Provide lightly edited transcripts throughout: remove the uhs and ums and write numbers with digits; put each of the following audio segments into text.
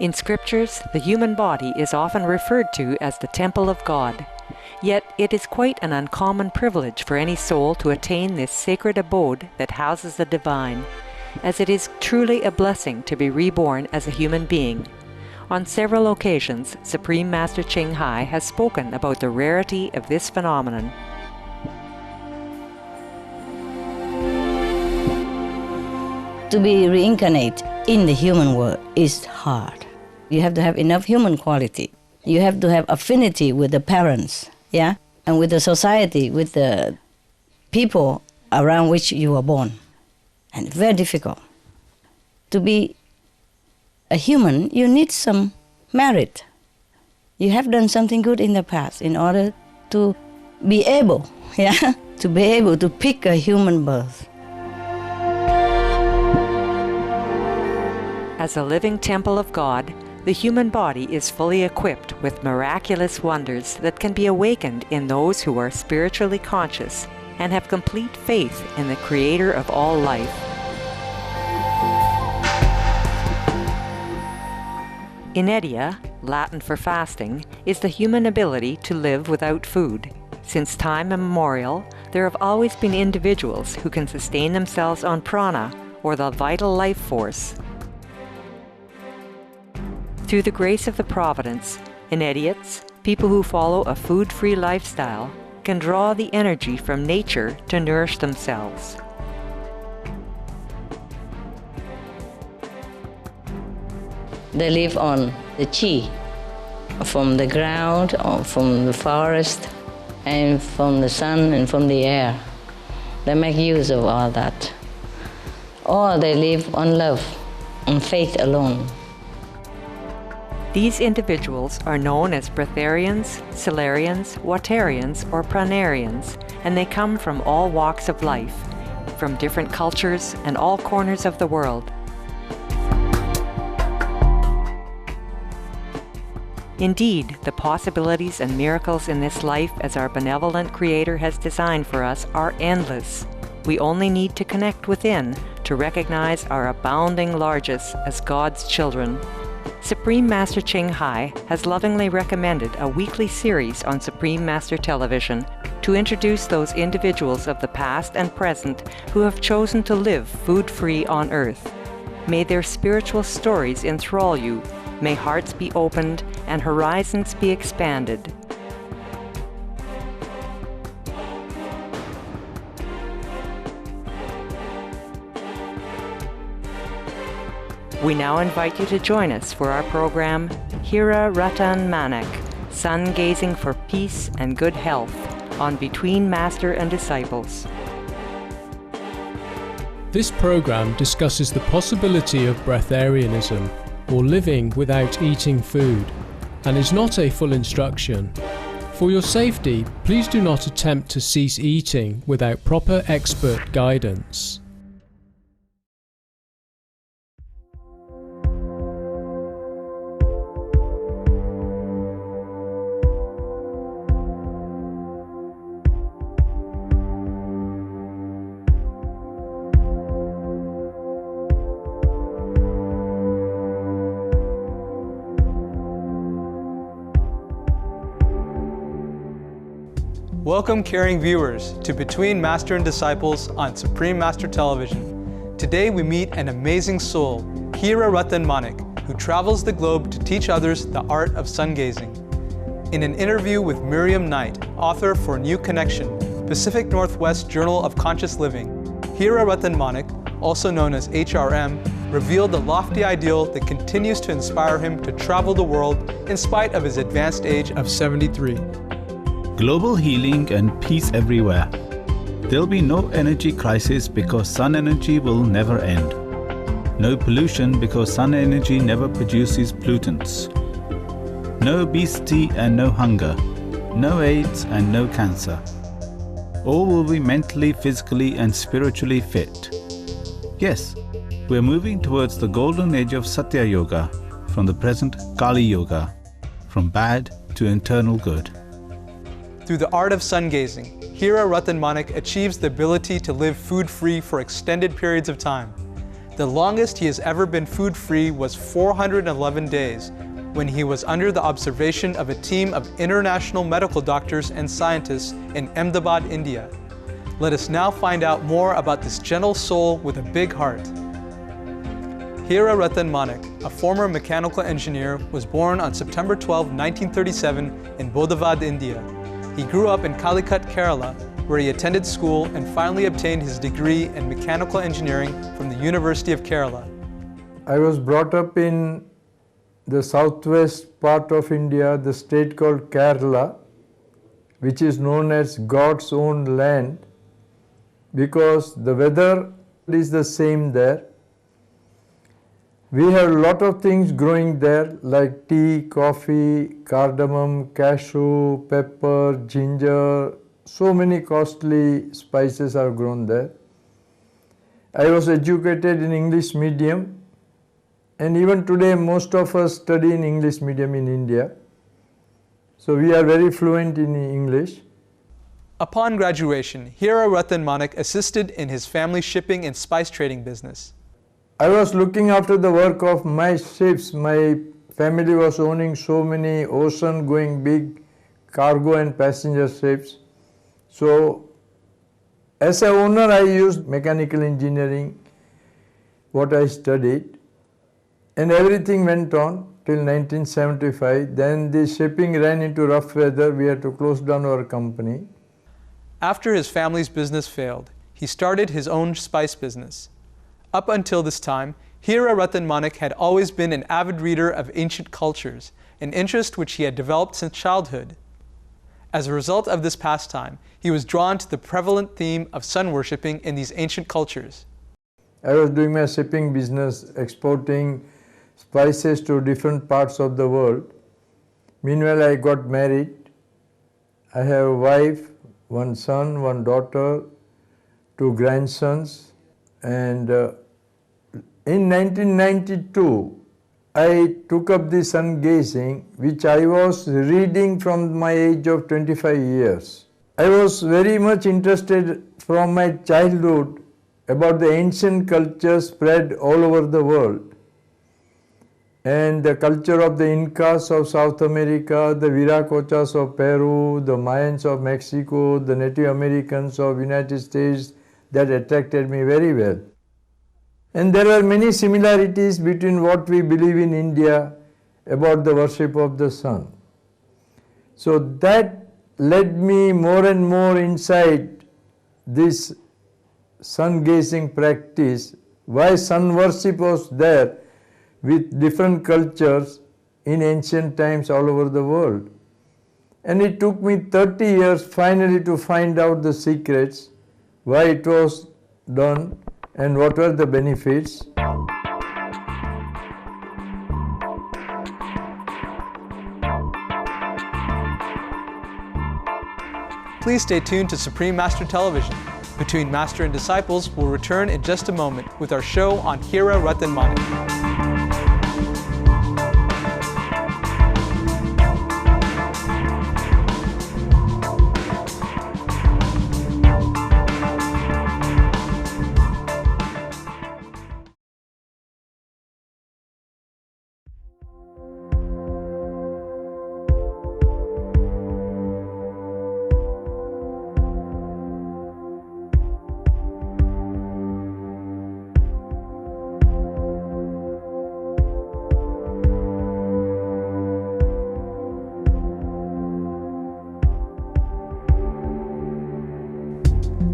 In scriptures, the human body is often referred to as the temple of God. Yet it is quite an uncommon privilege for any soul to attain this sacred abode that houses the divine, as it is truly a blessing to be reborn as a human being. On several occasions, Supreme Master Ching Hai has spoken about the rarity of this phenomenon. To be reincarnated in the human world is hard. You have to have enough human quality. You have to have affinity with the parents, yeah, and with the society, with the people around which you were born. And very difficult. To be a human, you need some merit. You have done something good in the past in order to be able, yeah, to be able to pick a human birth. As a living temple of God, the human body is fully equipped with miraculous wonders that can be awakened in those who are spiritually conscious and have complete faith in the Creator of all life. Inedia, Latin for fasting, is the human ability to live without food. Since time immemorial, there have always been individuals who can sustain themselves on prana, or the vital life force. Through the grace of the Providence, Inediates, people who follow a food-free lifestyle, can draw the energy from nature to nourish themselves. They live on the chi, from the ground, or from the forest, and from the sun and from the air. They make use of all that. Or they live on love, on faith alone. These individuals are known as breatharians, solarians, watarians, or pranarians, and they come from all walks of life, from different cultures and all corners of the world. Indeed, the possibilities and miracles in this life as our benevolent Creator has designed for us are endless. We only need to connect within to recognize our abounding largesse as God's children. Supreme Master Ching Hai has lovingly recommended a weekly series on Supreme Master Television to introduce those individuals of the past and present who have chosen to live food-free on earth. May their spiritual stories enthrall you. May hearts be opened and horizons be expanded. We now invite you to join us for our program, Hira Ratan Manek, Sun Gazing for Peace and Good Health, on Between Master and Disciples. This program discusses the possibility of breatharianism, or living without eating food, and is not a full instruction. For your safety, please do not attempt to cease eating without proper expert guidance. Welcome, caring viewers, to Between Master and Disciples on Supreme Master Television. Today we meet an amazing soul, Hira Ratan Manek, who travels the globe to teach others the art of sun gazing. In an interview with Miriam Knight, author for New Connection, Pacific Northwest Journal of Conscious Living, Hira Ratan Manek, also known as HRM, revealed the lofty ideal that continues to inspire him to travel the world in spite of his advanced age of 73. Global healing and peace everywhere. There'll be no energy crisis because sun energy will never end. No pollution because sun energy never produces pollutants. No obesity and no hunger. No AIDS and no cancer. All will be mentally, physically and spiritually fit. Yes, we're moving towards the golden age of Satya Yoga from the present Kali Yoga, from bad to eternal good. Through the art of sun gazing, Hira Ratan Manek achieves the ability to live food-free for extended periods of time. The longest he has ever been food-free was 411 days, when he was under the observation of a team of international medical doctors and scientists in Ahmedabad, India. Let us now find out more about this gentle soul with a big heart. Hira Ratan Manek, a former mechanical engineer, was born on September 12, 1937 in Bodhavad, India. He grew up in Calicut, Kerala, where he attended school and finally obtained his degree in mechanical engineering from the University of Kerala. I was brought up in the southwest part of India, the state called Kerala, which is known as God's own land, because the weather is the same there. We have a lot of things growing there like tea, coffee, cardamom, cashew, pepper, ginger. So many costly spices are grown there. I was educated in English medium, and even today most of us study in English medium in India. So we are very fluent in English. Upon graduation, Hira Ratan Manek assisted in his family's shipping and spice trading business. I was looking after the work of my ships. My family was owning so many ocean-going big cargo and passenger ships. So as an owner, I used mechanical engineering, what I studied, and everything went on till 1975. Then the shipping ran into rough weather. We had to close down our company. After his family's business failed, he started his own spice business. Up until this time, Hira Ratan Manek had always been an avid reader of ancient cultures, an interest which he had developed since childhood. As a result of this pastime, he was drawn to the prevalent theme of sun worshipping in these ancient cultures. I was doing my shipping business, exporting spices to different parts of the world. Meanwhile, I got married. I have a wife, one son, one daughter, two grandsons. And in 1992, I took up the sun gazing, which I was reading from my age of 25 years. I was very much interested from my childhood about the ancient culture spread all over the world. And the culture of the Incas of South America, the Viracochas of Peru, the Mayans of Mexico, the Native Americans of United States, that attracted me very well. And there are many similarities between what we believe in India about the worship of the sun. So that led me more and more inside this sun gazing practice, why sun worship was there with different cultures in ancient times all over the world. And it took me 30 years finally to find out the secrets, why it was done and what were the benefits. Please stay tuned to Supreme Master Television. Between Master and Disciples will return in just a moment with our show on Hira Ratan Manek.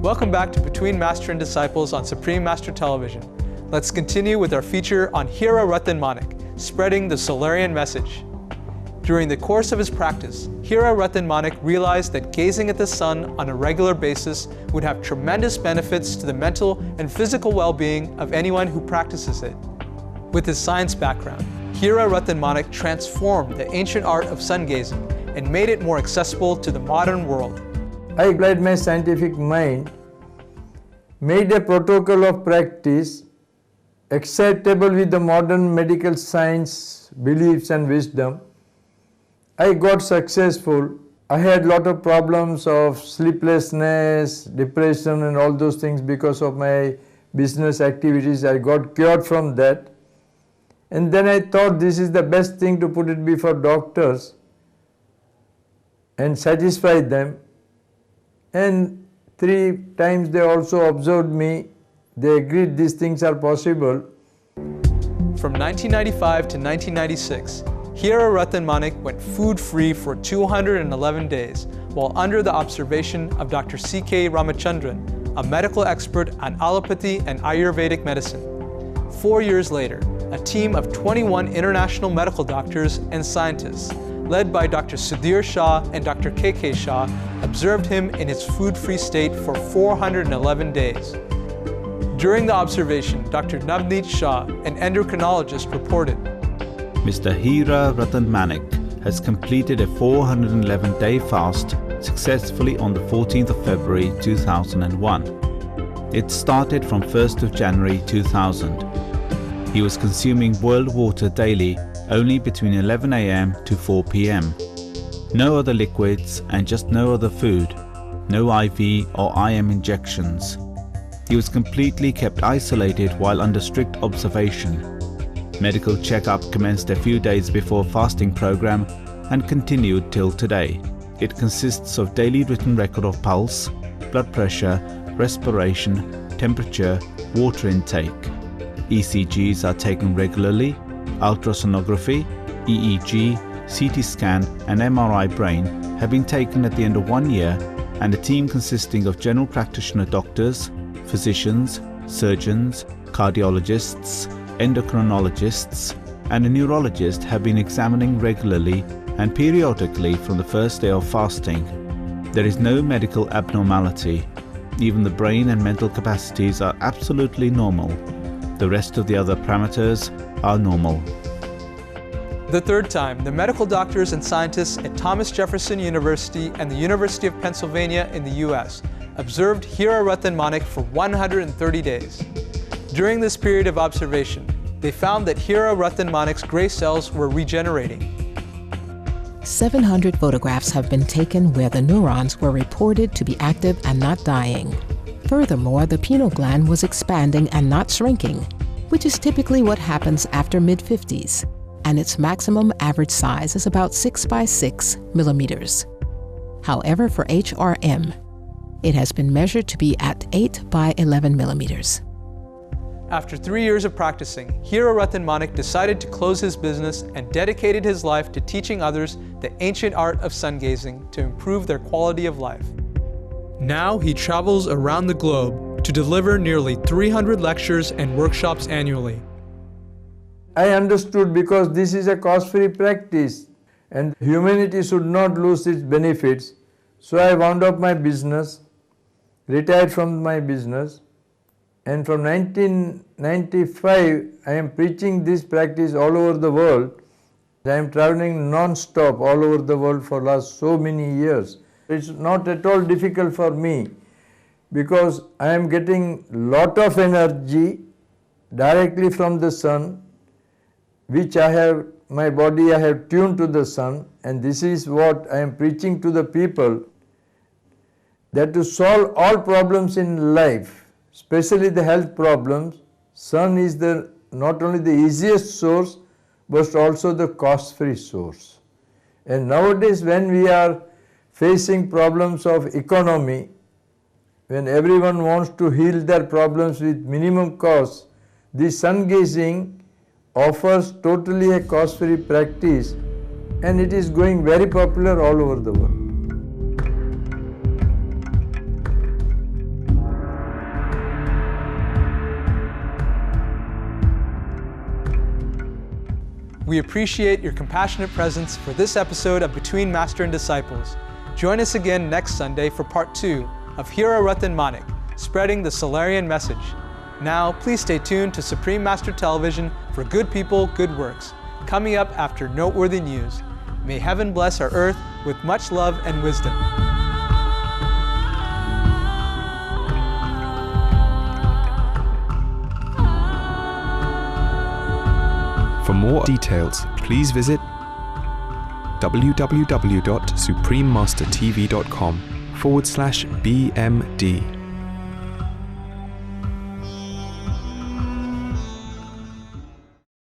Welcome back to Between Master and Disciples on Supreme Master Television. Let's continue with our feature on Hira Ratan Manek, spreading the Solarian message. During the course of his practice, Hira Ratan Manek realized that gazing at the sun on a regular basis would have tremendous benefits to the mental and physical well-being of anyone who practices it. With his science background, Hira Ratan Manek transformed the ancient art of sun gazing and made it more accessible to the modern world. I applied my scientific mind, made a protocol of practice acceptable with the modern medical science beliefs and wisdom. I got successful. I had a lot of problems of sleeplessness, depression and all those things because of my business activities. I got cured from that. And then I thought this is the best thing to put it before doctors and satisfy them. And 3 times they also observed me. They agreed these things are possible. From 1995 to 1996, Hira Ratan Manek went food-free for 211 days while under the observation of Dr. C.K. Ramachandran, a medical expert on allopathy and Ayurvedic medicine. 4 years later, a team of 21 international medical doctors and scientists, led by Dr. Sudhir Shah and Dr. K.K. Shah, observed him in his food-free state for 411 days. During the observation, Dr. Navneet Shah, an endocrinologist, reported, Mr. Hira Ratan Manek has completed a 411-day fast successfully on the 14th of February 2001. It started from 1st of January 2000. He was consuming boiled water daily only between 11 a.m. to 4 p.m. No other liquids and just no other food, no IV or IM injections. He was completely kept isolated while under strict observation. Medical checkup commenced a few days before fasting program and continued till today. It consists of daily written record of pulse, blood pressure, respiration, temperature, water intake. ECGs are taken regularly, ultrasonography, EEG, CT scan and MRI brain have been taken at the end of 1 year, and a team consisting of general practitioner doctors, physicians, surgeons, cardiologists, endocrinologists and a neurologist have been examining regularly and periodically from the first day of fasting. There is no medical abnormality. Even the brain and mental capacities are absolutely normal. The rest of the other parameters are normal. The third time, the medical doctors and scientists at Thomas Jefferson University and the University of Pennsylvania in the US observed Hira Ratan Manek for 130 days. During this period of observation, they found that Hira Ratan Manek's gray cells were regenerating. 700 photographs have been taken where the neurons were reported to be active and not dying. Furthermore, the pineal gland was expanding and not shrinking, which is typically what happens after mid-50s, and its maximum average size is about 6 by 6 millimeters. However, for HRM, it has been measured to be at 8 by 11 millimeters. After 3 years of practicing, Hira Ratan Manek decided to close his business and dedicated his life to teaching others the ancient art of sun gazing to improve their quality of life. Now he travels around the globe to deliver nearly 300 lectures and workshops annually. I understood because this is a cost-free practice and humanity should not lose its benefits. So I wound up my business, retired from my business, and from 1995 I am preaching this practice all over the world. I am traveling non-stop all over the world for last so many years. It's not at all difficult for me because I am getting lot of energy directly from the sun, which my body I have tuned to the sun, and this is what I am preaching to the people, that to solve all problems in life, especially the health problems, sun is not only the easiest source but also the cost-free source. And nowadays when we are facing problems of economy, when everyone wants to heal their problems with minimum cost, this sun gazing offers totally a cost-free practice, and it is going very popular all over the world. We appreciate your compassionate presence for this episode of Between Master and Disciples. Join us again next Sunday for part 2 of Hira Ratan Manek, spreading the Solarian message. Now, please stay tuned to Supreme Master Television for Good People, Good Works, coming up after noteworthy news. May heaven bless our earth with much love and wisdom. For more details, please visit www.suprememastertv.com/BMD.